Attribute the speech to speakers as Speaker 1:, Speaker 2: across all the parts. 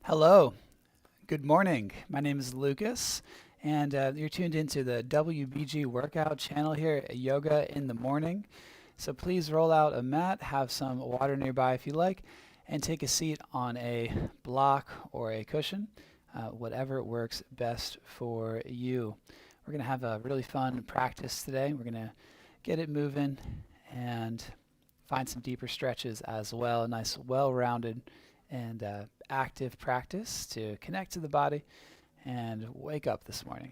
Speaker 1: Hello, good morning. My name is Lucas, and you're tuned into the WBG workout channel here at Yoga in the Morning. So please roll out a mat, have some water nearby if you like, and take a seat on a block or a cushion, whatever works best for you. We're going to have a really fun practice today. We're going to get it moving and find some deeper stretches as well. A nice, well-rounded and active practice to connect to the body and wake up this morning.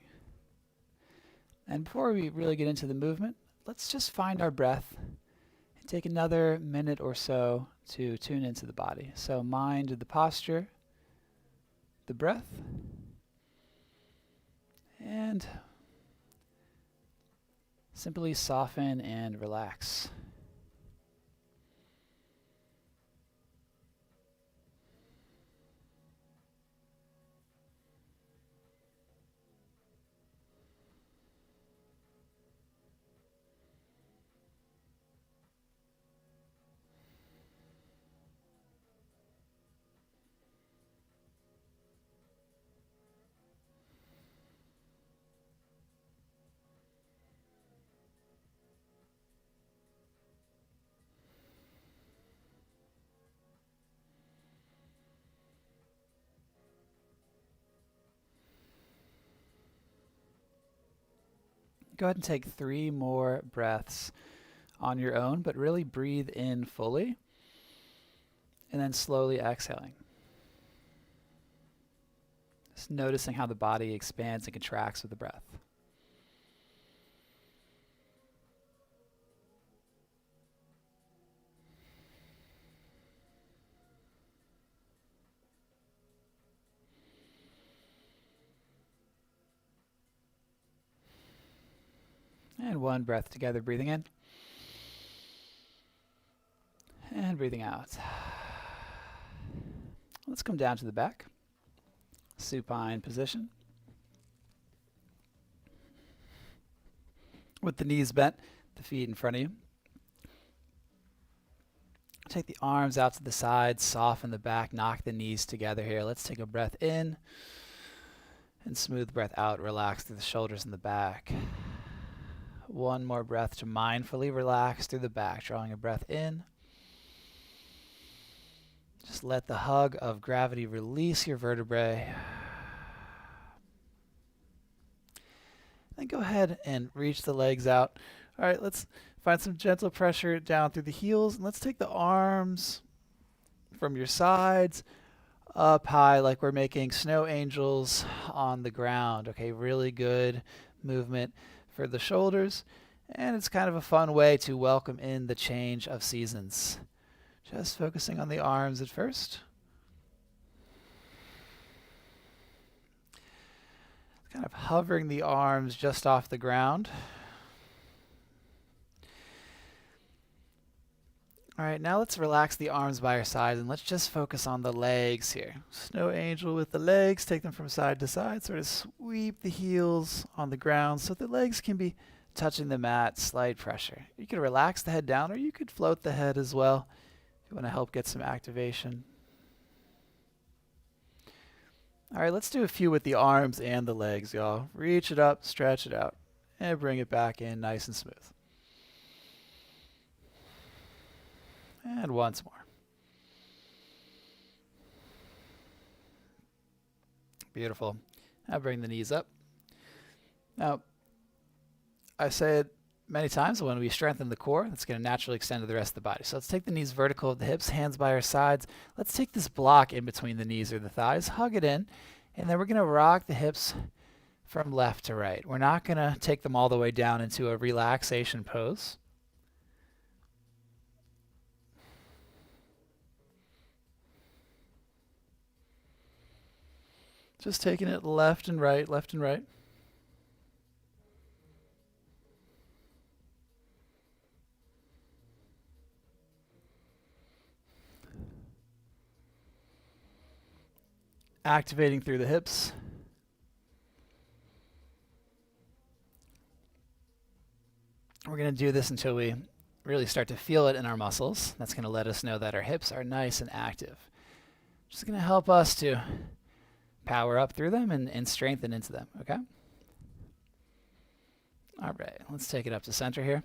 Speaker 1: And before we really get into the movement, let's just find our breath and take another minute or so to tune into the body. So mind the posture, the breath, and simply soften and relax. Go ahead and take 3 more breaths on your own, but really breathe in fully and then slowly exhaling. Just noticing how the body expands and contracts with the breath. And 1 breath together, breathing in and breathing out. Let's come down to the back. Supine position. With the knees bent, the feet in front of you. Take the arms out to the sides, soften the back, knock the knees together here. Let's take a breath in and smooth breath out. Relax through the shoulders and the back. 1 more breath to mindfully relax through the back, drawing a breath in. Just let the hug of gravity release your vertebrae. Then go ahead and reach the legs out. All right, let's find some gentle pressure down through the heels. And let's take the arms from your sides up high like we're making snow angels on the ground. Okay, really good movement for the shoulders. And it's kind of a fun way to welcome in the change of seasons. Just focusing on the arms at first. Kind of hovering the arms just off the ground. All right, now let's relax the arms by our side and let's just focus on the legs here. Snow angel with the legs, take them from side to side, sort of sweep the heels on the ground so the legs can be touching the mat, slight pressure. You could relax the head down or you could float the head as well if you want to help get some activation. All right, let's do a few with the arms and the legs, y'all. Reach it up, stretch it out, and bring it back in nice and smooth. And once more. Beautiful. Now bring the knees up. Now, I say it many times, when we strengthen the core, that's going to naturally extend to the rest of the body. So let's take the knees vertical of the hips, hands by our sides. Let's take this block in between the knees or the thighs, hug it in, and then we're going to rock the hips from left to right. We're not going to take them all the way down into a relaxation pose. Just taking it left and right, left and right. Activating through the hips. We're going to do this until we really start to feel it in our muscles. That's going to let us know that our hips are nice and active. Just going to help us to power up through them and strengthen into them, okay? All right, let's take it up to center here.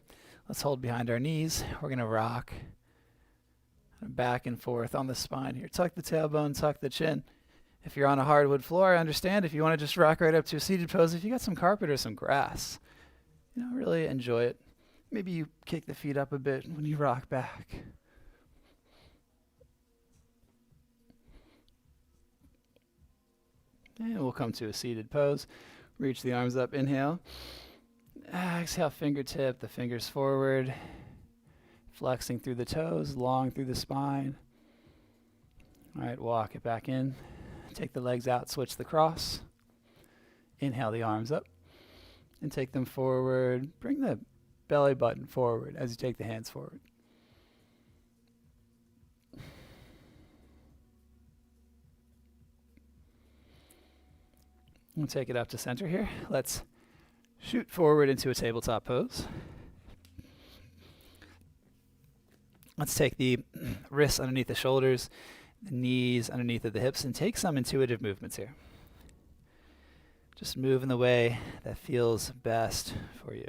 Speaker 1: Let's hold behind our knees. We're going to rock back and forth on the spine here. Tuck the tailbone, tuck the chin. If you're on a hardwood floor, I understand. If you want to just rock right up to a seated pose, if you got some carpet or some grass, really enjoy it. Maybe you kick the feet up a bit when you rock back. And we'll come to a seated pose. Reach the arms up, inhale. Exhale, fingertip, the fingers forward. Flexing through the toes, long through the spine. All right, walk it back in. Take the legs out, switch the cross. Inhale the arms up and take them forward. Bring the belly button forward as you take the hands forward. We'll take it up to center here. Let's shoot forward into a tabletop pose. Let's take the wrists underneath the shoulders, the knees underneath of the hips, and take some intuitive movements here. Just move in the way that feels best for you.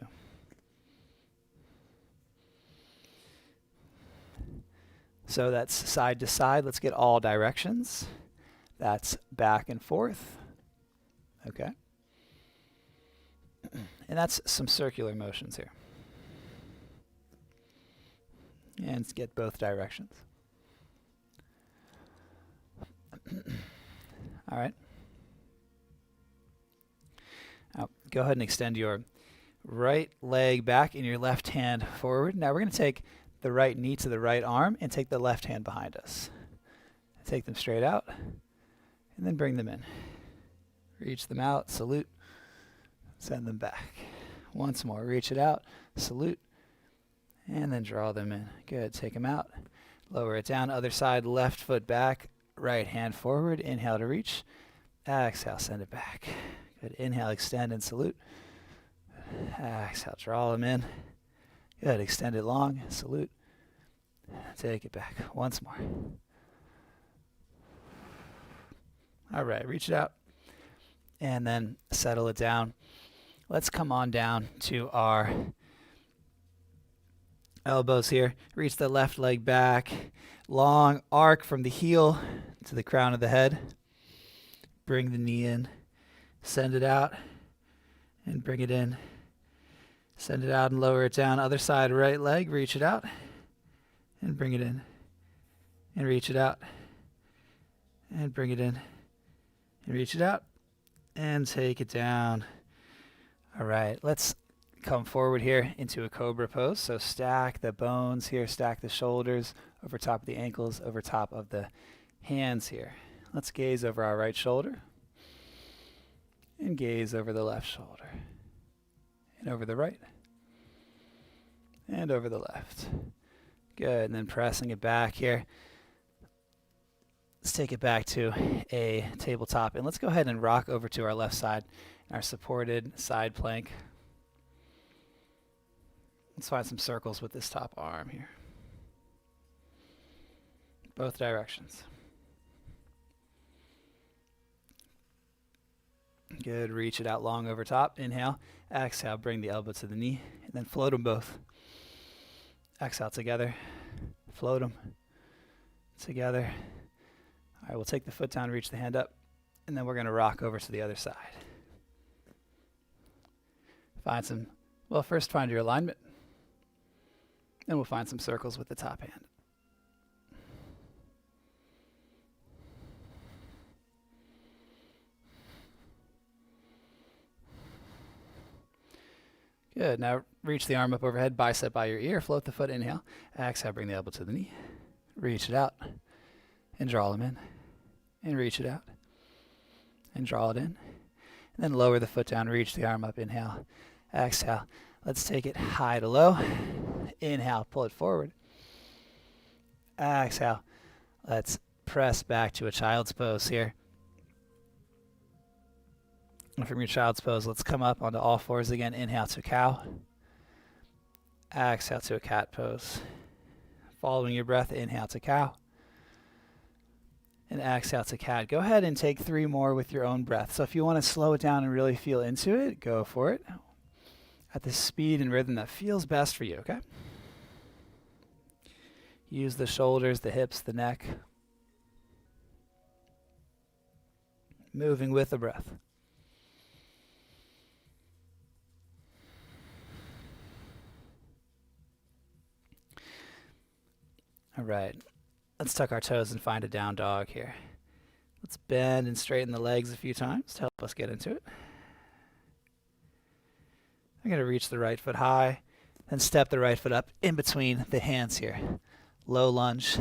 Speaker 1: So that's side to side. Let's get all directions. That's back and forth. Okay. And that's some circular motions here. And let's get both directions. All right. Now, go ahead and extend your right leg back and your left hand forward. Now we're going to take the right knee to the right arm and take the left hand behind us. Take them straight out and then bring them in. Reach them out, salute, send them back. Once more, reach it out, salute, and then draw them in. Good, take them out, lower it down, other side, left foot back, right hand forward, inhale to reach, exhale, send it back. Good, inhale, extend and salute. Exhale, draw them in. Good, extend it long, salute, take it back. Once more. All right, reach it out. And then settle it down. Let's come on down to our elbows here. Reach the left leg back. Long arc from the heel to the crown of the head. Bring the knee in. Send it out and bring it in. Send it out and lower it down. Other side, right leg. Reach it out and bring it in. And reach it out and bring it in. And reach it out. And take it down. All right, let's come forward here into a cobra pose. So stack the bones here, stack the shoulders over top of the ankles, over top of the hands here. Let's gaze over our right shoulder and gaze over the left shoulder and over the right and over the left. Good, and then pressing it back here. Let's take it back to a tabletop, and let's go ahead and rock over to our left side, our supported side plank. Let's find some circles with this top arm here. Both directions. Good, reach it out long over top. Inhale, exhale, bring the elbow to the knee, and then float them both. Exhale together, float them together. All right, we'll take the foot down, reach the hand up, and then we're going to rock over to the other side. First find your alignment. Then we'll find some circles with the top hand. Good, now reach the arm up overhead, bicep by your ear, float the foot, inhale. Exhale, bring the elbow to the knee. Reach it out and draw them in. And reach it out and draw it in. And then lower the foot down, reach the arm up, inhale, exhale. Let's take it high to low. Inhale, pull it forward. Exhale. Let's press back to a child's pose here. And from your child's pose, let's come up onto all fours again. Inhale to cow. Exhale to a cat pose. Following your breath, inhale to cow. And exhale to cat. Go ahead and take 3 more with your own breath. So if you want to slow it down and really feel into it, go for it at the speed and rhythm that feels best for you, okay? Use the shoulders, the hips, the neck. Moving with the breath. All right, let's tuck our toes and find a down dog here. Let's bend and straighten the legs a few times to help us get into it. I'm going to reach the right foot high, then step the right foot up in between the hands here. Low lunge.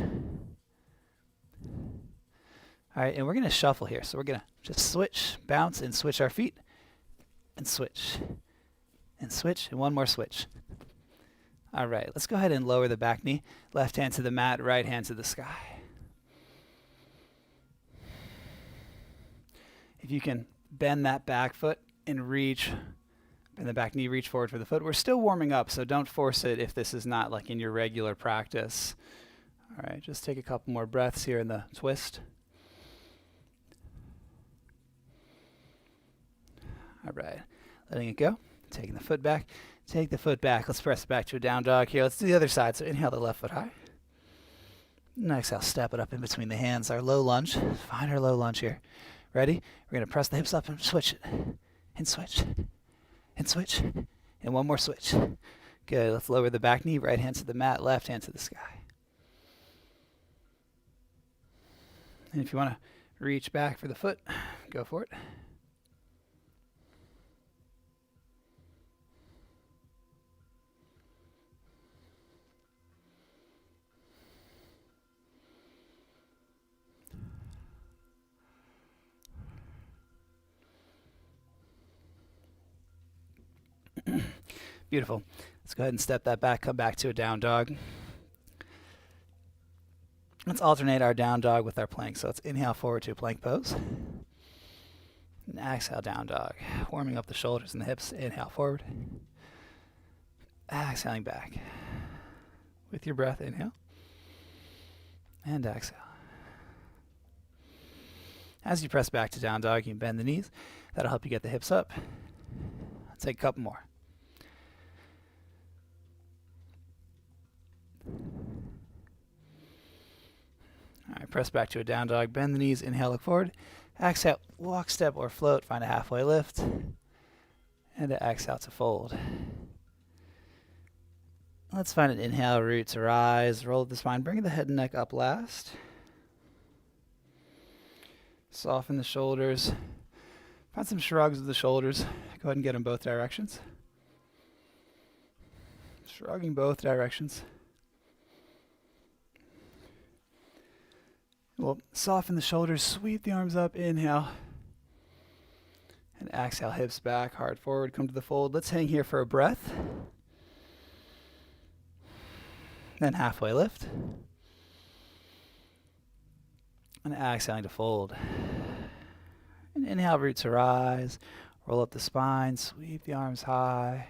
Speaker 1: All right, and we're going to shuffle here. So we're going to just switch, bounce, and switch our feet, and switch, and one more switch. All right, let's go ahead and lower the back knee. Left hand to the mat, right hand to the sky. If you can bend that back foot and reach, bend the back knee, reach forward for the foot. We're still warming up, so don't force it if this is not like in your regular practice. All right, just take a couple more breaths here in the twist. All right, letting it go, taking the foot back. Take the foot back. Let's press it back to a down dog here. Let's do the other side. So inhale the left foot high. And exhale, step it up in between the hands. Our low lunge. Find our low lunge here. Ready? We're going to press the hips up and switch it. And switch. And switch. And one more switch. Good. Let's lower the back knee. Right hand to the mat. Left hand to the sky. And if you want to reach back for the foot, go for it. Beautiful. Let's go ahead and step that back, come back to a down dog. Let's alternate our down dog with our plank. So let's inhale forward to a plank pose. And exhale, down dog. Warming up the shoulders and the hips. Inhale forward. Exhaling back. With your breath, inhale. And exhale. As you press back to down dog, you can bend the knees. That'll help you get the hips up. Let's take a couple more. All right, press back to a down dog. Bend the knees. Inhale, look forward. Exhale, walk, step, or float. Find a halfway lift. And exhale to fold. Let's find an inhale, root to rise. Roll the spine. Bring the head and neck up last. Soften the shoulders. Find some shrugs of the shoulders. Go ahead and get them both directions. Shrugging both directions. We'll soften the shoulders, sweep the arms up, inhale. And exhale, hips back, heart forward, come to the fold. Let's hang here for a breath. Then halfway lift. And exhaling to fold. And inhale, root to rise. Roll up the spine, sweep the arms high.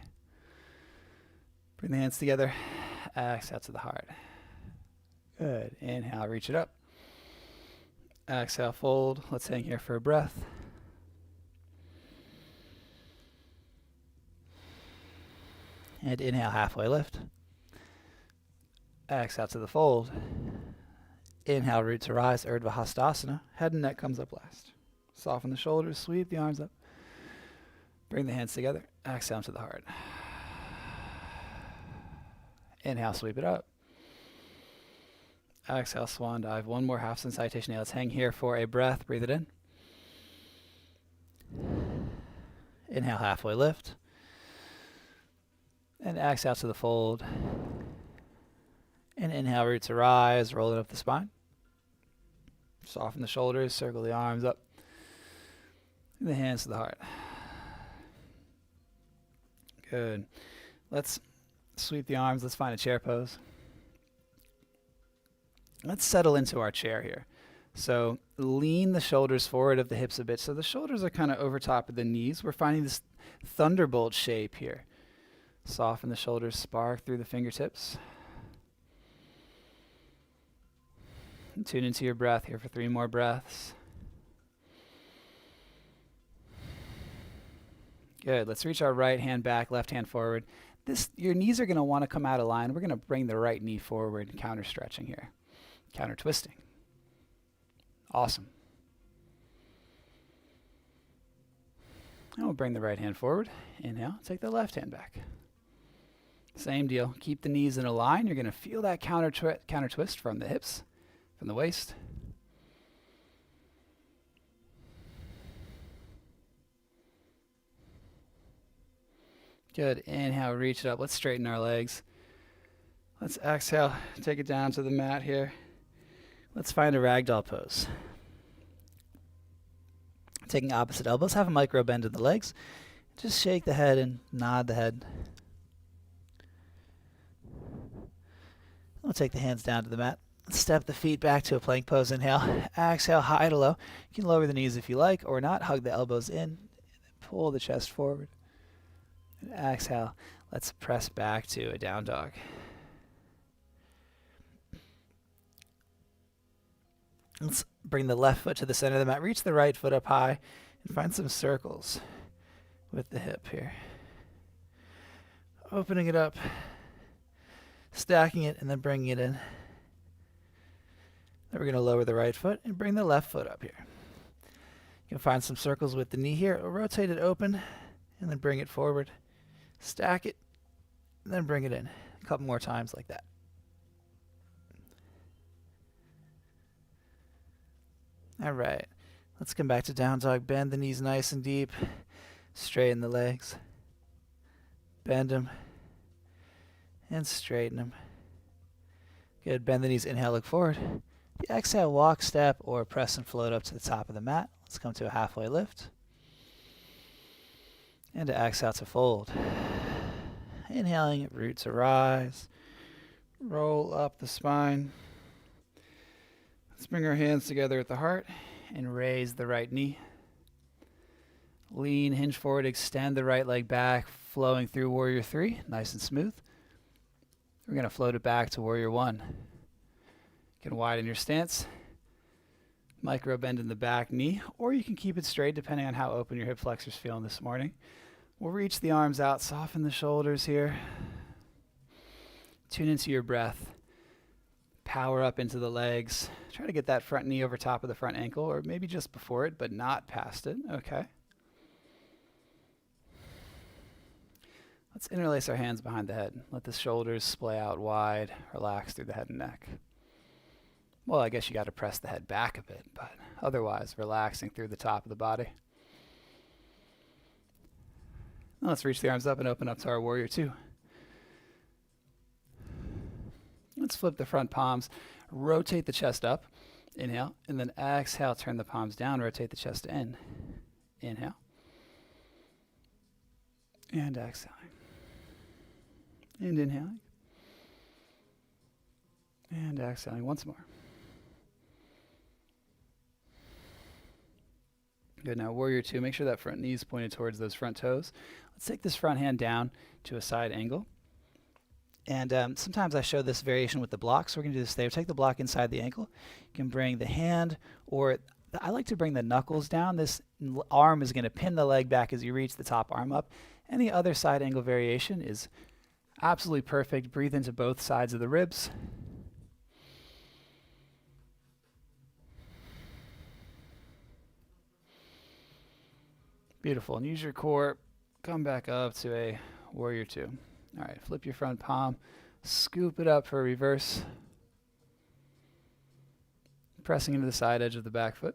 Speaker 1: Bring the hands together. Exhale to the heart. Good. Inhale, reach it up. Exhale, fold. Let's hang here for a breath. And inhale, halfway lift. Exhale to the fold. Inhale, root to rise, Urdhva Hastasana. Head and neck comes up last. Soften the shoulders, sweep the arms up. Bring the hands together. Exhale to the heart. Inhale, sweep it up. Exhale, swan dive. One more half citation. Let's hang here for a breath. Breathe it in. Inhale, halfway lift. And exhale to the fold. And inhale, root to rise. Roll it up the spine. Soften the shoulders. Circle the arms up. And the hands to the heart. Good. Let's sweep the arms. Let's find a chair pose. Let's settle into our chair here. So lean the shoulders forward of the hips a bit. So the shoulders are kind of over top of the knees. We're finding this thunderbolt shape here. Soften the shoulders, spark through the fingertips. Tune into your breath here for 3 more breaths. Good. Let's reach our right hand back, left hand forward. Your knees are going to want to come out of line. We're going to bring the right knee forward, counter stretching here, counter twisting. Awesome. And we'll bring the right hand forward. Inhale, take the left hand back. Same deal. Keep the knees in a line. You're going to feel that counter twist from the hips, from the waist. Good. Inhale, reach it up. Let's straighten our legs. Let's exhale, take it down to the mat here. Let's find a ragdoll pose. Taking opposite elbows, have a micro bend in the legs. Just shake the head and nod the head. We'll take the hands down to the mat. Step the feet back to a plank pose. Inhale. Exhale, high to low. You can lower the knees if you like or not. Hug the elbows in. Pull the chest forward. And exhale. Let's press back to a down dog. Let's bring the left foot to the center of the mat. Reach the right foot up high and find some circles with the hip here. Opening it up, stacking it, and then bringing it in. Then we're going to lower the right foot and bring the left foot up here. You can find some circles with the knee here. Rotate it open and then bring it forward. Stack it, and then bring it in. A couple more times like that. All right, let's come back to down dog. Bend the knees nice and deep. Straighten the legs. Bend them. And straighten them. Good. Bend the knees. Inhale, look forward. The exhale, walk, step, or press and float up to the top of the mat. Let's come to a halfway lift. And to exhale to fold. Inhaling, root to rise. Roll up the spine. Let's bring our hands together at the heart and raise the right knee. Lean, hinge forward, extend the right leg back, flowing through Warrior 3, nice and smooth. We're going to float it back to Warrior 1. You can widen your stance, micro bend in the back knee, or you can keep it straight depending on how open your hip flexor's feeling this morning. We'll reach the arms out, soften the shoulders here. Tune into your breath. Power up into the legs. Try to get that front knee over top of the front ankle, or maybe just before it, but not past it. Okay. Let's interlace our hands behind the head. Let the shoulders splay out wide, relax through the head and neck. Well, I guess you got to press the head back a bit, but otherwise relaxing through the top of the body. Now let's reach the arms up and open up to our Warrior 2. Let's flip the front palms, rotate the chest up, inhale, and then exhale, turn the palms down, rotate the chest in. Inhale. And exhaling. And inhaling. And exhaling once more. Good. Now Warrior 2, make sure that front knee is pointed towards those front toes. Let's take this front hand down to a side angle. And sometimes I show this variation with the block, so we're going to do this there. Take the block inside the ankle. You can bring the hand, or I like to bring the knuckles down. This arm is going to pin the leg back as you reach the top arm up. Any other side angle variation is absolutely perfect. Breathe into both sides of the ribs. Beautiful. And use your core. Come back up to a Warrior 2. All right, flip your front palm. Scoop it up for a reverse. Pressing into the side edge of the back foot.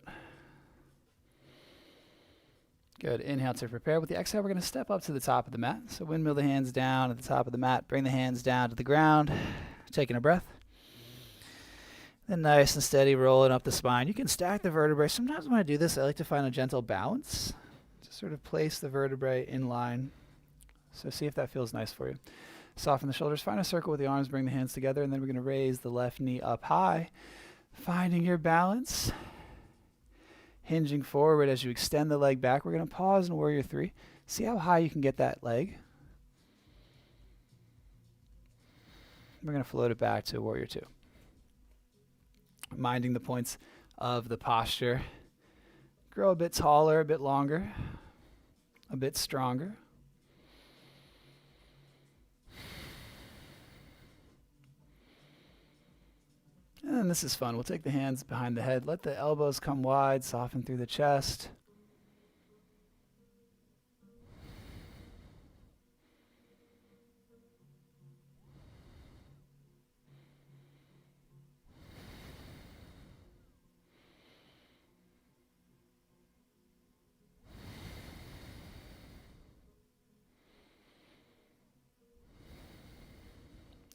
Speaker 1: Good. Inhale to prepare. With the exhale, we're going to step up to the top of the mat. So windmill the hands down at the top of the mat. Bring the hands down to the ground. Taking a breath. Then nice and steady rolling up the spine. You can stack the vertebrae. Sometimes when I do this, I like to find a gentle balance. Just sort of place the vertebrae in line. So see if that feels nice for you. Soften the shoulders. Find a circle with the arms. Bring the hands together. And then we're going to raise the left knee up high. Finding your balance. Hinging forward as you extend the leg back. We're going to pause in Warrior 3. See how high you can get that leg. We're going to float it back to Warrior 2. minding the points of the posture. Grow a bit taller, a bit longer, a bit stronger. And this is fun. We'll take the hands behind the head. Let the elbows come wide, soften through the chest.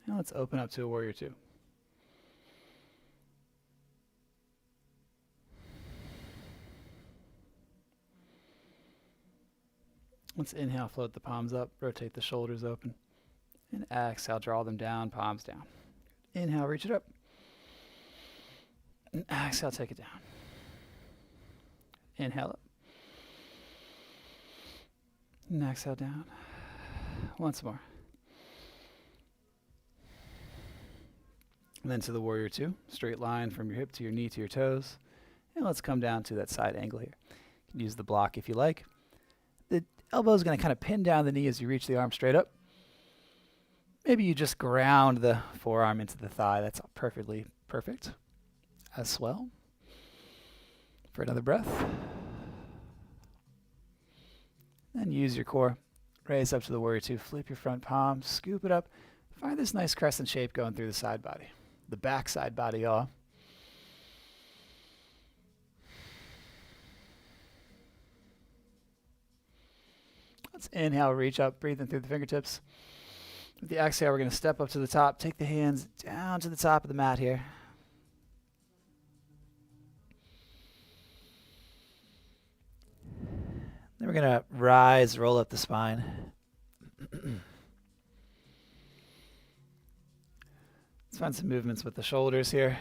Speaker 1: Now let's open up to a warrior two. Let's inhale, float the palms up, rotate the shoulders open. And exhale, draw them down, palms down. Inhale, reach it up. And exhale, take it down. Inhale up. And exhale down. Once more. And then to the warrior two. Straight line from your hip to your knee to your toes. And let's come down to that side angle here. You can use the block if you like. The elbow is going to kind of pin down the knee as you reach the arm straight up. Maybe you just ground the forearm into the thigh. That's perfectly perfect as well. For another breath. Then use your core. Raise up to the warrior two. Flip your front palm. Scoop it up. Find this nice crescent shape going through the side body. The back side body yaw. Let's inhale, reach up, breathing through the fingertips. With the exhale, we're going to step up to the top. Take the hands down to the top of the mat here. Then we're going to rise, roll up the spine. Let's find some movements with the shoulders here.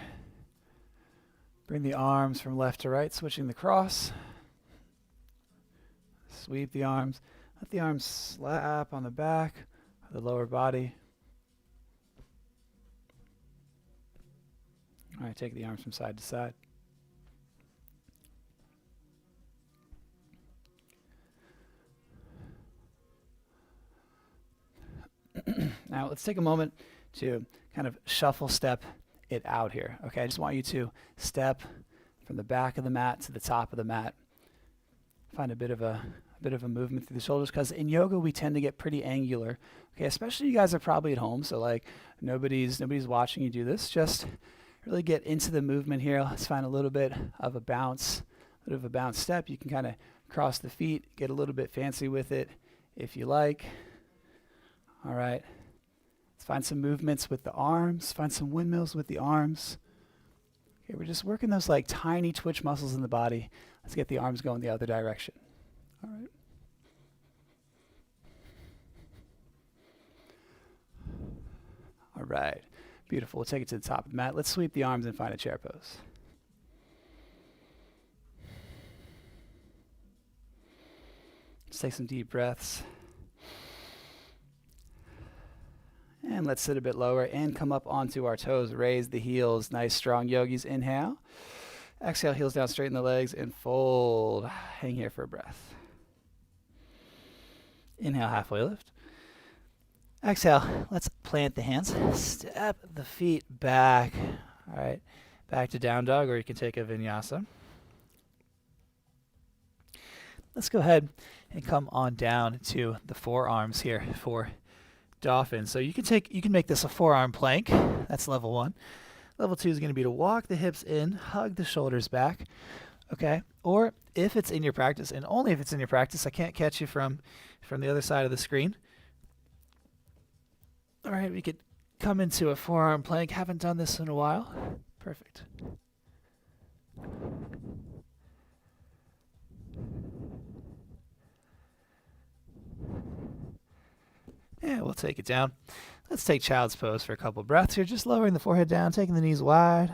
Speaker 1: Bring the arms from left to right, switching the cross. Sweep the arms. Let the arms slap on the back of the lower body. All right, take the arms from side to side. Now let's take a moment to kind of shuffle step it out here. Okay, I just want you to step from the back of the mat to the top of the mat. Find a bit of a movement through the shoulders, because in yoga we tend to get pretty angular. Okay, especially you guys are probably at home, so like nobody's watching you do this. Just really get into the movement here. Let's find a little bit of a bounce step. You can kind of cross the feet, get a little bit fancy with it if you like. All right. Let's find some movements with the arms. Find some windmills with the arms. Okay, we're just working those like tiny twitch muscles in the body. Let's get the arms going the other direction. All right. All right. Beautiful. We'll take it to the top of the mat. Let's sweep the arms and find a chair pose. Let's take some deep breaths. And let's sit a bit lower and come up onto our toes. Raise the heels. Nice, strong yogis. Inhale. Exhale, heels down, straighten the legs, and fold. Hang here for a breath. Inhale, halfway lift. Exhale, let's plant the hands. Step the feet back. All right, back to down dog, or you can take a vinyasa. Let's go ahead and come on down to the forearms here for dolphin. So you can make this a forearm plank. That's level 1. Level 2 is going to be to walk the hips in, hug the shoulders back. Okay? Or if it's in your practice, and only if it's in your practice, I can't catch you from the other side of the screen. All right, we could come into a forearm plank. Haven't done this in a while. Perfect. Yeah, we'll take it down. Let's take child's pose for a couple breaths here. Just lowering the forehead down, taking the knees wide.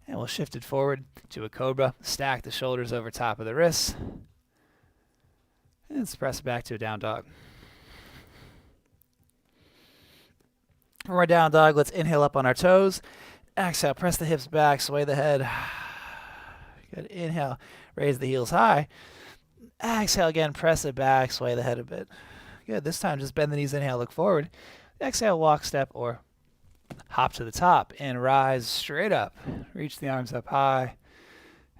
Speaker 1: And we'll shift it forward to a cobra. Stack the shoulders over top of the wrists. And let's press back to a down dog. For our down dog, let's inhale up on our toes. Exhale, press the hips back, sway the head. Good. Inhale, raise the heels high. Exhale again, press it back, sway the head a bit. Good. This time, just bend the knees, inhale, look forward. Exhale, walk, step, or hop to the top and rise straight up. Reach the arms up high.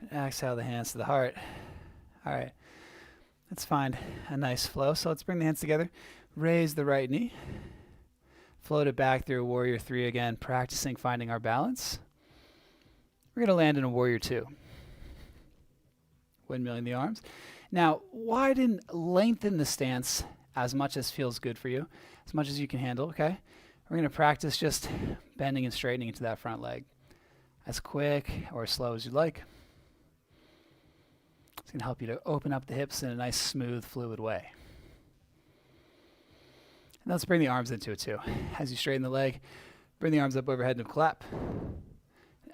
Speaker 1: And exhale the hands to the heart. All right. Let's find a nice flow. So let's bring the hands together. Raise the right knee. Float it back through Warrior 3 again, practicing finding our balance. We're going to land in a Warrior 2. Windmilling the arms. Now, lengthen the stance as much as feels good for you, as much as you can handle, okay? We're going to practice just bending and straightening into that front leg as quick or as slow as you'd like. It's going to help you to open up the hips in a nice, smooth, fluid way. And let's bring the arms into it too. As you straighten the leg, bring the arms up overhead and clap.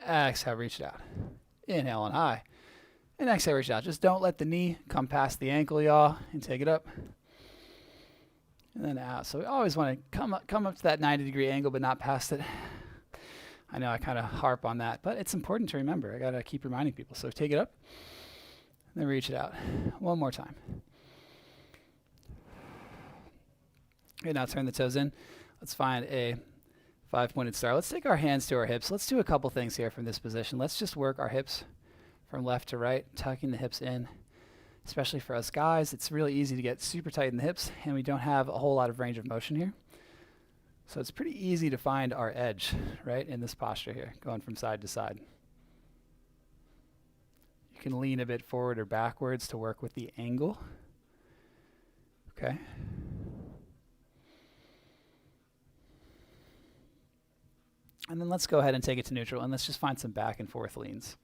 Speaker 1: Exhale, reach it out. Inhale on high. And exhale, reach it out. Just don't let the knee come past the ankle, y'all, and take it up. And then out. So we always want to come up to that 90-degree angle, but not past it. I know I kind of harp on that, but it's important to remember. I got to keep reminding people. So take it up, and then reach it out. One more time. Okay, now turn the toes in. Let's find a 5-pointed star. Let's take our hands to our hips. Let's do a couple things here from this position. Let's just work our hips from left to right, tucking the hips in. Especially for us guys, it's really easy to get super tight in the hips, and we don't have a whole lot of range of motion here. So it's pretty easy to find our edge, right, in this posture here, going from side to side. You can lean a bit forward or backwards to work with the angle. Okay. And then let's go ahead and take it to neutral, and let's just find some back and forth leans.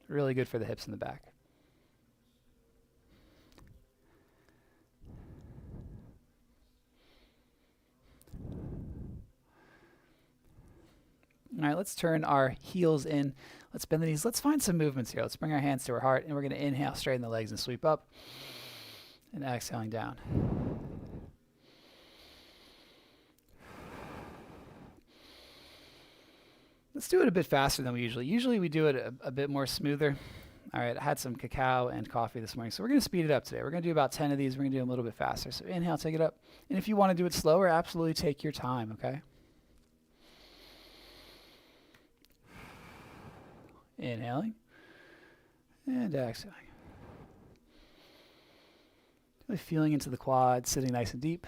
Speaker 1: Really good for the hips in the back. All right, let's turn our heels in. Let's bend the knees. Let's find some movements here. Let's bring our hands to our heart, and we're going to inhale, straighten the legs, and sweep up. And exhaling down. Let's do it a bit faster than we usually. Usually we do it a bit more smoother. All right, I had some cacao and coffee this morning, so we're going to speed it up today. We're going to do about 10 of these. We're going to do them a little bit faster. So inhale, take it up. And if you want to do it slower, absolutely take your time, okay? Inhaling and exhaling. Really feeling into the quads, sitting nice and deep.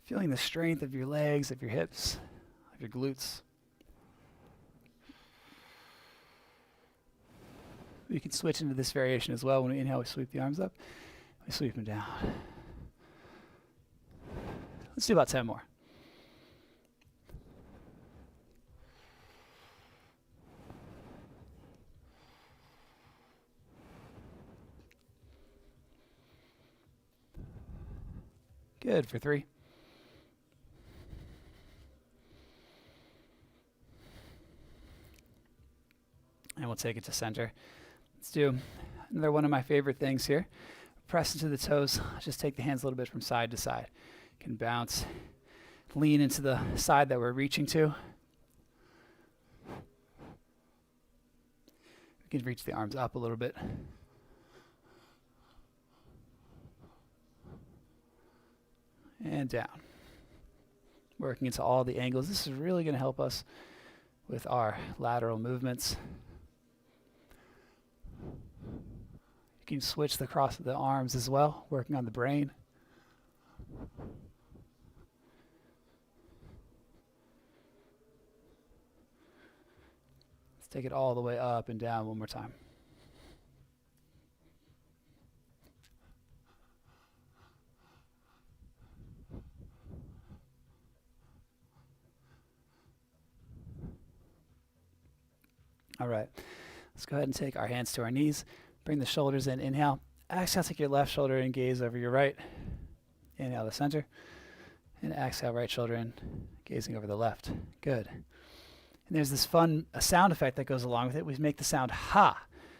Speaker 1: Feeling the strength of your legs, of your hips, of your glutes. We can switch into this variation as well. When we inhale, we sweep the arms up. We sweep them down. Let's do about 10 more. Good for 3. And we'll take it to center. Let's do another one of my favorite things here. Press into the toes. Just take the hands a little bit from side to side. Can bounce, lean into the side that we're reaching to. We can reach the arms up a little bit. And down. Working into all the angles. This is really going to help us with our lateral movements. You can switch the cross of the arms as well, working on the brain. Let's take it all the way up and down one more time. All right, let's go ahead and take our hands to our knees. Bring the shoulders in, inhale. Exhale, take your left shoulder and gaze over your right. Inhale to center. And exhale, right shoulder in, gazing over the left. Good. And there's this fun sound effect that goes along with it. We make the sound ha.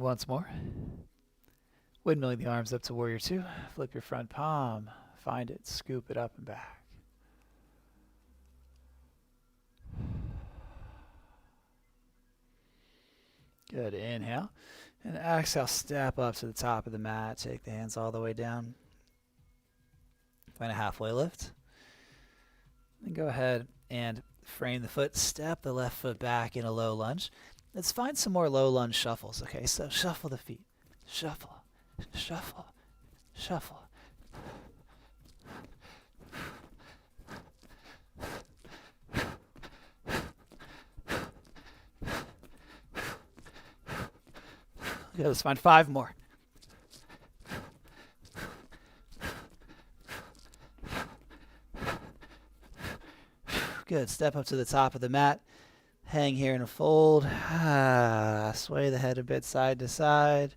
Speaker 1: Once more. Windmilling the arms up to warrior two. Flip your front palm. Find it. Scoop it up and back. Good. Inhale. And exhale. Step up to the top of the mat. Take the hands all the way down. Find a halfway lift. Then go ahead and frame the foot. Step the left foot back in a low lunge. Let's find some more low lunge shuffles. Okay, so shuffle the feet. Shuffle. Shuffle. Shuffle. Okay, let's find 5 more. Good. Step up to the top of the mat. Hang here in a fold. Sway the head a bit side to side.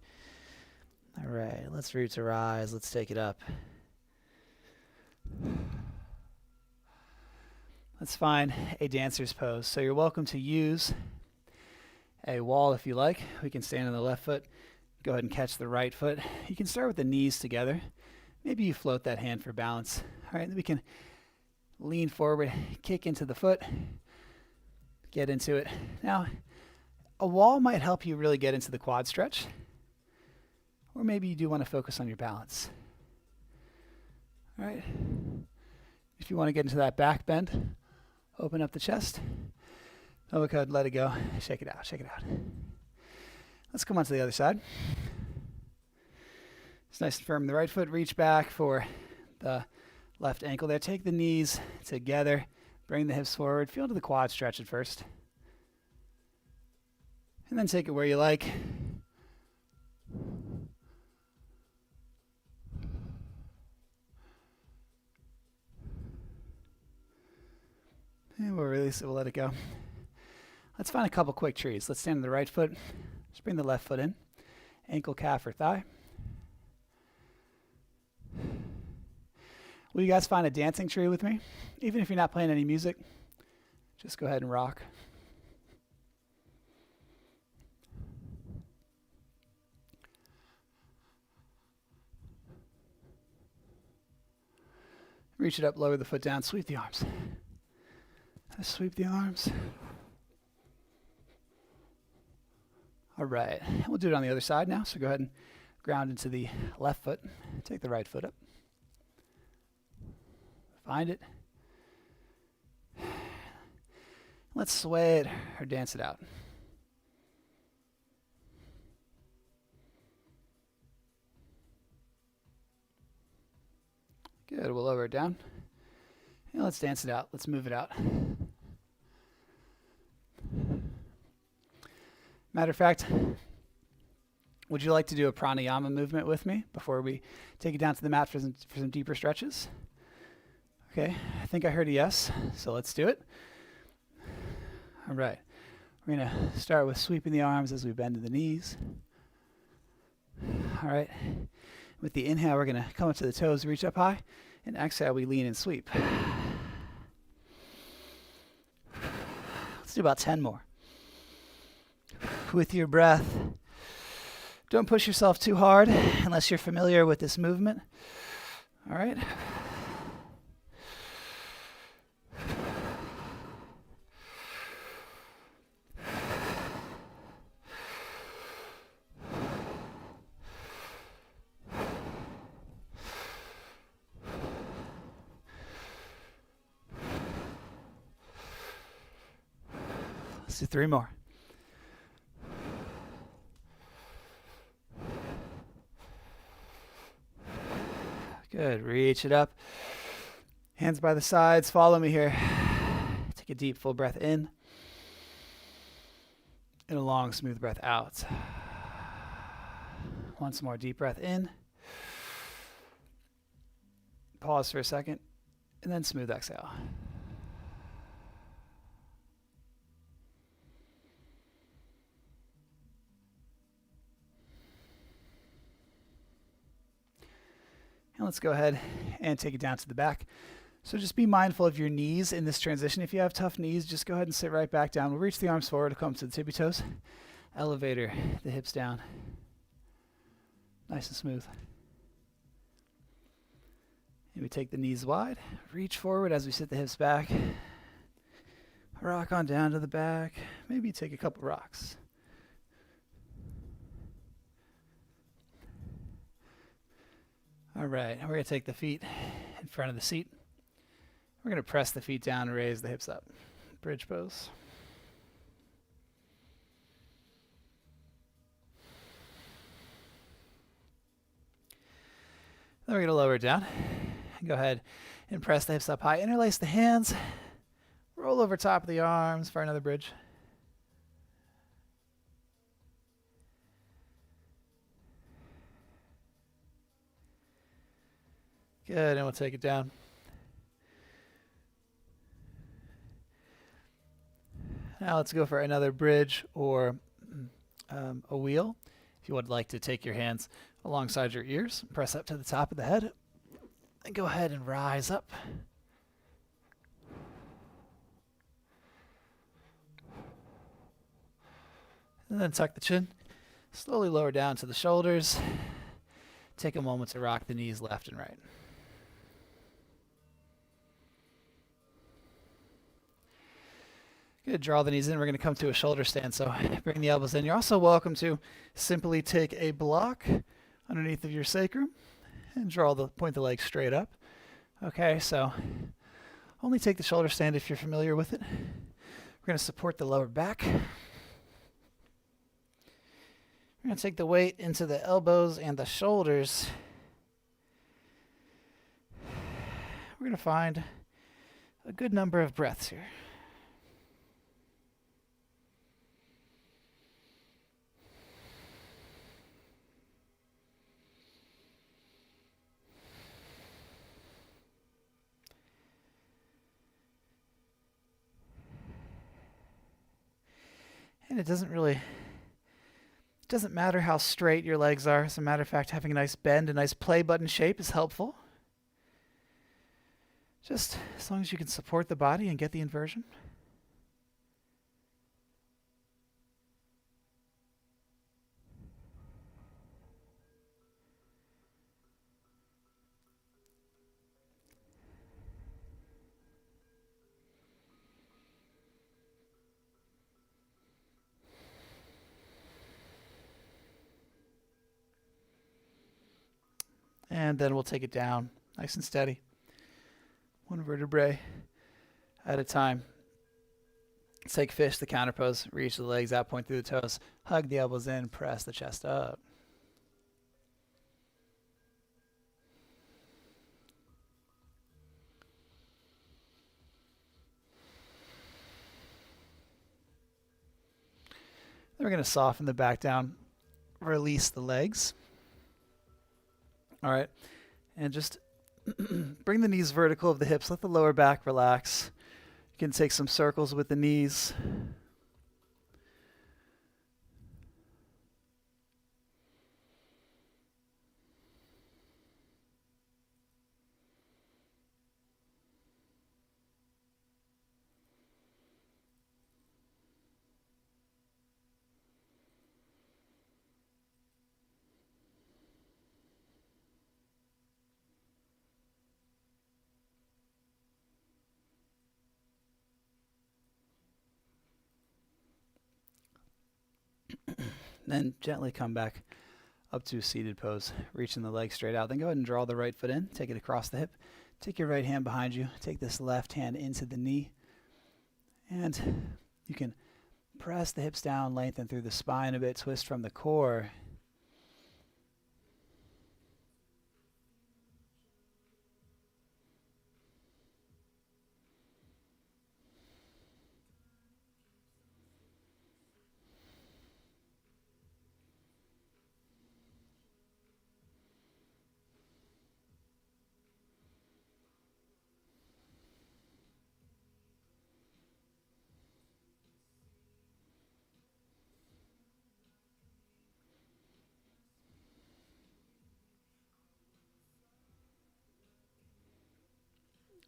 Speaker 1: All right. Let's root to rise. Let's take it up. Let's find a dancer's pose. So you're welcome to use a wall if you like. We can stand on the left foot. Go ahead and catch the right foot. You can start with the knees together. Maybe you float that hand for balance. All right. Then we can lean forward, kick into the foot, get into it. Now, a wall might help you really get into the quad stretch, or maybe you do want to focus on your balance. All right. If you want to get into that back bend, open up the chest. Overcut, let it go. Shake it out, shake it out. Let's come on to the other side. It's nice and firm. The right foot, reach back for the left ankle there. Take the knees together. Bring the hips forward. Feel to the quad stretch at first. And then take it where you like. And we'll release it. We'll let it go. Let's find a couple quick trees. Let's stand on the right foot. Just bring the left foot in. Ankle, calf, or thigh. Will you guys find a dancing tree with me? Even if you're not playing any music, just go ahead and rock. Reach it up, lower the foot down, sweep the arms. Sweep the arms. All right, we'll do it on the other side now. So go ahead and ground into the left foot. Take the right foot up. Find it. Let's sway it or dance it out. Good, we'll lower it down. And let's dance it out. Let's move it out. Matter of fact, would you like to do a pranayama movement with me before we take it down to the mat for some deeper stretches? Okay, I think I heard a yes, so let's do it. All right, we're going to start with sweeping the arms as we bend to the knees. All right, with the inhale, we're going to come up to the toes, reach up high, and exhale, we lean and sweep. Let's do about 10 more. With your breath, don't push yourself too hard unless you're familiar with this movement. All right. Let's do 3 more. Good. Reach it up. Hands by the sides. Follow me here. Take a deep, full breath in. And a long, smooth breath out. Once more, deep breath in. Pause for a second. And then smooth exhale. And let's go ahead and take it down to the back. So just be mindful of your knees in this transition. If you have tough knees, just go ahead and sit right back down. We'll reach the arms forward to come to the tippy toes. elevator the hips down. Nice and smooth. And we take the knees wide, reach forward as we sit the hips back. Rock on down to the back. Maybe take a couple rocks. All right, we're going to take the feet in front of the seat. We're going to press the feet down and raise the hips up. Bridge pose. Then we're going to lower it down. Go ahead and press the hips up high. Interlace the hands. Roll over top of the arms for another bridge. Good, and we'll take it down. Now let's go for another bridge or a wheel. If you would like to take your hands alongside your ears, press up to the top of the head, and go ahead and rise up. And then tuck the chin. Slowly lower down to the shoulders. Take a moment to rock the knees left and right. Good, draw the knees in. We're going to come to a shoulder stand, so bring the elbows in. You're also welcome to simply take a block underneath of your sacrum and point the legs straight up. Okay, so only take the shoulder stand if you're familiar with it. We're going to support the lower back. We're going to take the weight into the elbows and the shoulders. We're going to find a good number of breaths here. And it doesn't matter how straight your legs are. As a matter of fact, having a nice bend, a nice play button shape is helpful. Just as long as you can support the body and get the inversion. And then we'll take it down, nice and steady. One vertebrae at a time. Let's take fish, the counter pose. Reach the legs out, point through the toes. Hug the elbows in, press the chest up. Then we're going to soften the back down, release the legs. All right, and just bring the knees vertical of the hips. Let the lower back relax. You can take some circles with the knees. Then gently come back up to a seated pose, reaching the legs straight out. Then go ahead and draw the right foot in, take it across the hip. Take your right hand behind you, take this left hand into the knee, and you can press the hips down, lengthen through the spine a bit, twist from the core.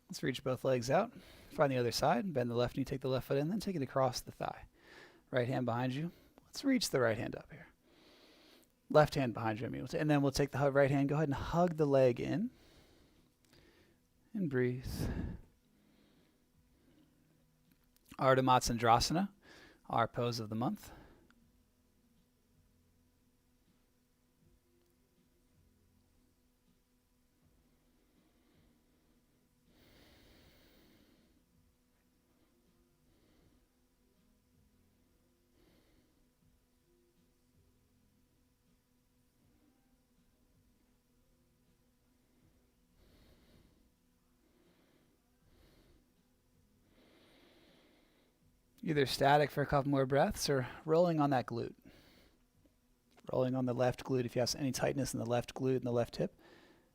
Speaker 1: Let's reach both legs out. Find the other side, bend the left knee, take the left foot in, then take it across the thigh. Right hand behind you. Let's reach the right hand up here. Left hand behind you, and then we'll take the right hand. Go ahead and hug the leg in. And breathe. Ardha Matsyendrasana, our pose of the month. Either static for a couple more breaths or rolling on that glute. Rolling on the left glute if you have any tightness in the left glute and the left hip.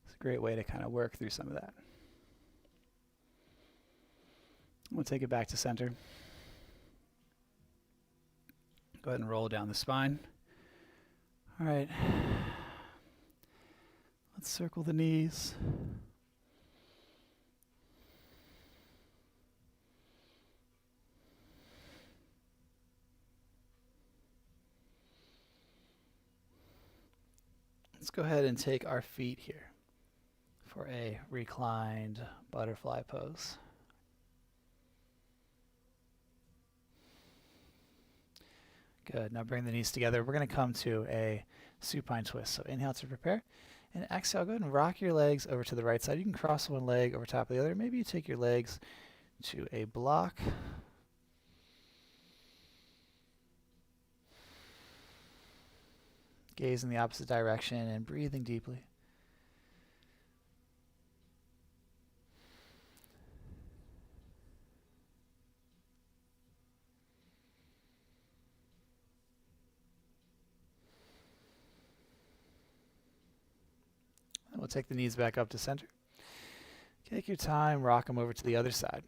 Speaker 1: It's a great way to kind of work through some of that. We'll take it back to center. Go ahead and roll down the spine. All right. Let's circle the knees. Let's go ahead and take our feet here for a reclined butterfly pose. Good. Now bring the knees together. We're going to come to a supine twist. So inhale to prepare. And exhale, go ahead and rock your legs over to the right side. You can cross one leg over top of the other. Maybe you take your legs to a block. Gaze in the opposite direction and breathing deeply. And we'll take the knees back up to center. Take your time, rock them over to the other side.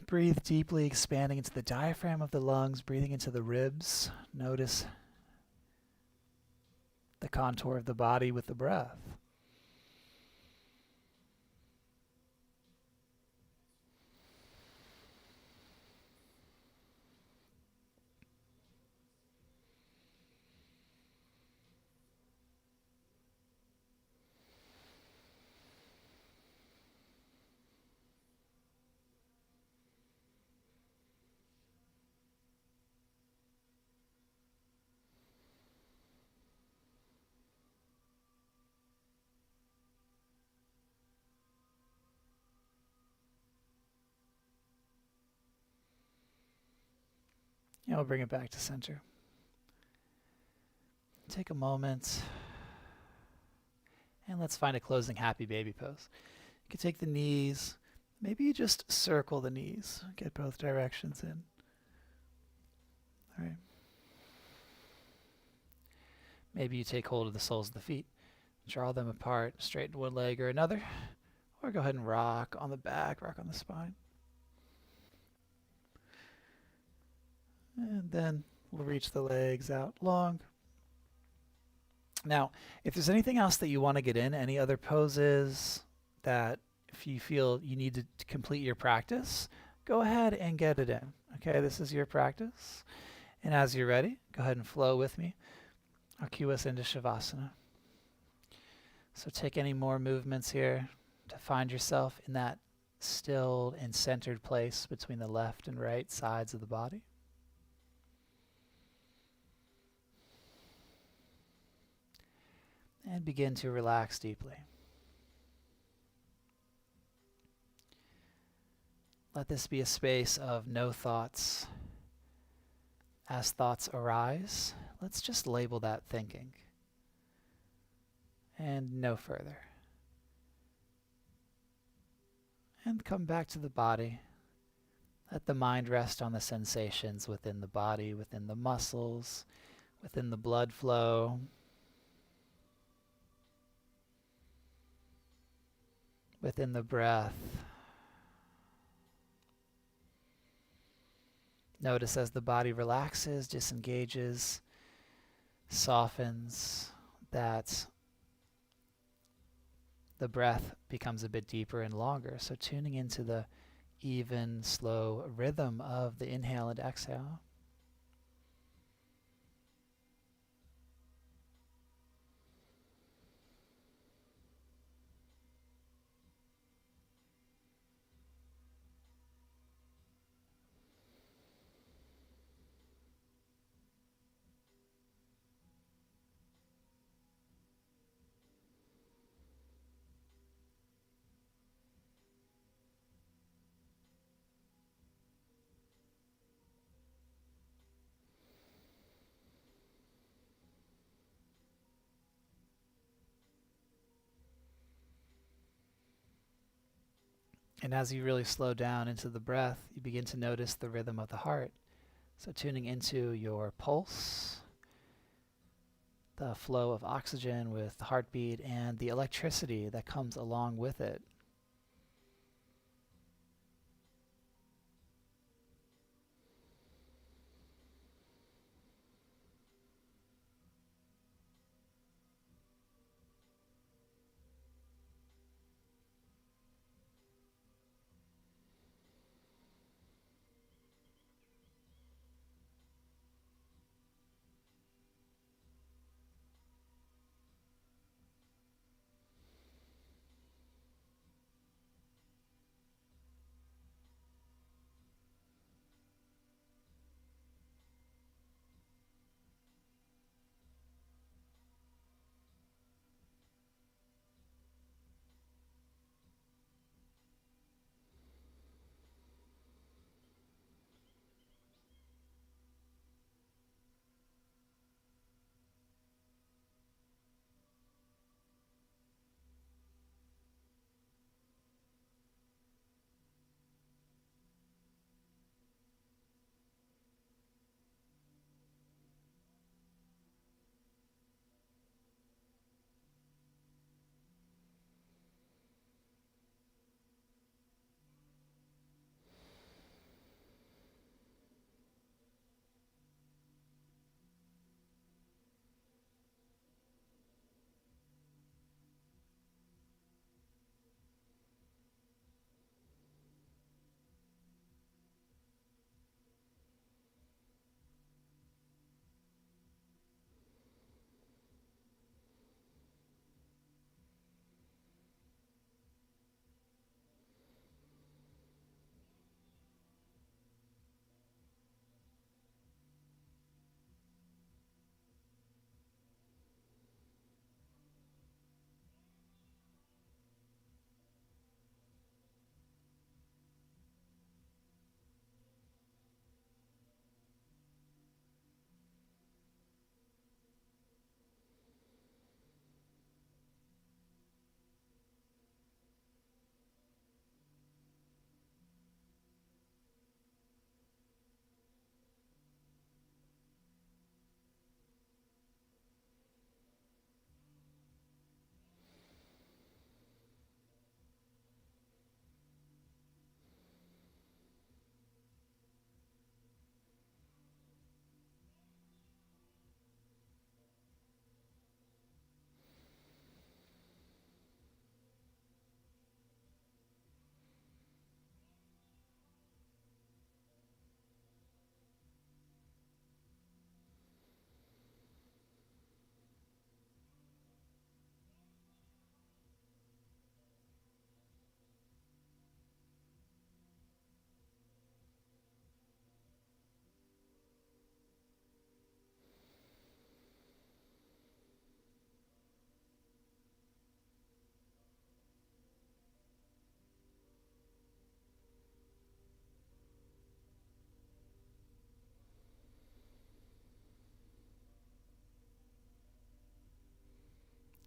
Speaker 1: Breathe deeply, expanding into the diaphragm of the lungs, breathing into the ribs. Notice the contour of the body with the breath. Now we'll bring it back to center. Take a moment and let's find a closing happy baby pose. You can take the knees, maybe you just circle the knees, get both directions in. All right. Maybe you take hold of the soles of the feet, draw them apart, straighten one leg or another, or go ahead and rock on the back, rock on the spine. And then we'll reach the legs out long. Now, if there's anything else that you want to get in, any other poses that if you feel you need to complete your practice, go ahead and get it in. Okay, this is your practice. And as you're ready, go ahead and flow with me. I'll cue us into Shavasana. So take any more movements here to find yourself in that stilled and centered place between the left and right sides of the body. And begin to relax deeply. Let this be a space of no thoughts. As thoughts arise, let's just label that thinking. And no further. And come back to the body. Let the mind rest on the sensations within the body, within the muscles, within the blood flow. Within the breath. Notice as the body relaxes, disengages, softens, that the breath becomes a bit deeper and longer. So tuning into the even, slow rhythm of the inhale and exhale. And as you really slow down into the breath, you begin to notice the rhythm of the heart. So tuning into your pulse, the flow of oxygen with the heartbeat, and the electricity that comes along with it.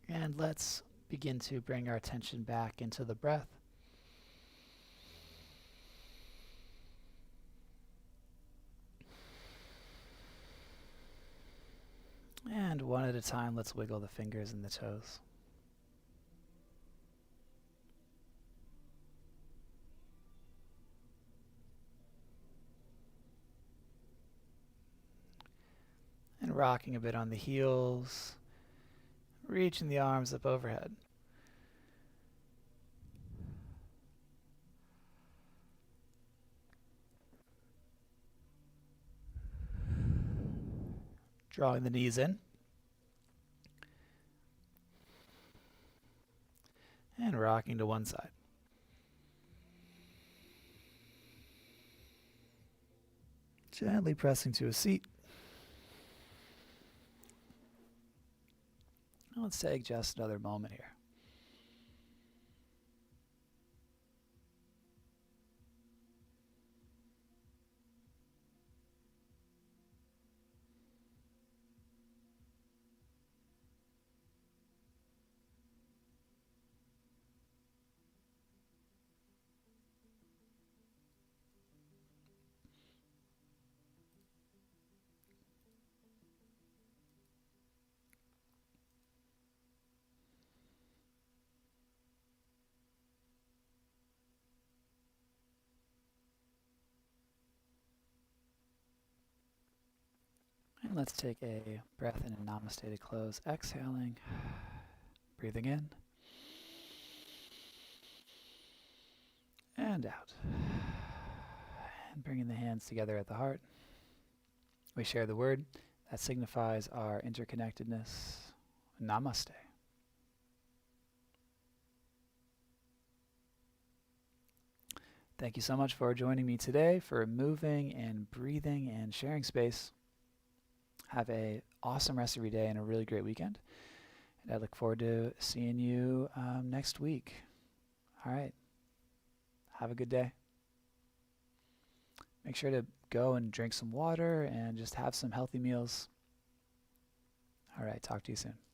Speaker 1: And let's begin to bring our attention back into the breath. And one at a time, let's wiggle the fingers and the toes. And rocking a bit on the heels, reaching the arms up overhead. Drawing the knees in. And rocking to one side. Gently pressing to a seat. Let's take just another moment here. And let's take a breath in and namaste to close. Exhaling, breathing in, and out. And bringing the hands together at the heart. We share the word that signifies our interconnectedness. Namaste. Thank you so much for joining me today, for moving and breathing and sharing space. Have an awesome rest of your day and a really great weekend. And I look forward to seeing you next week. All right. Have a good day. Make sure to go and drink some water and just have some healthy meals. All right. Talk to you soon.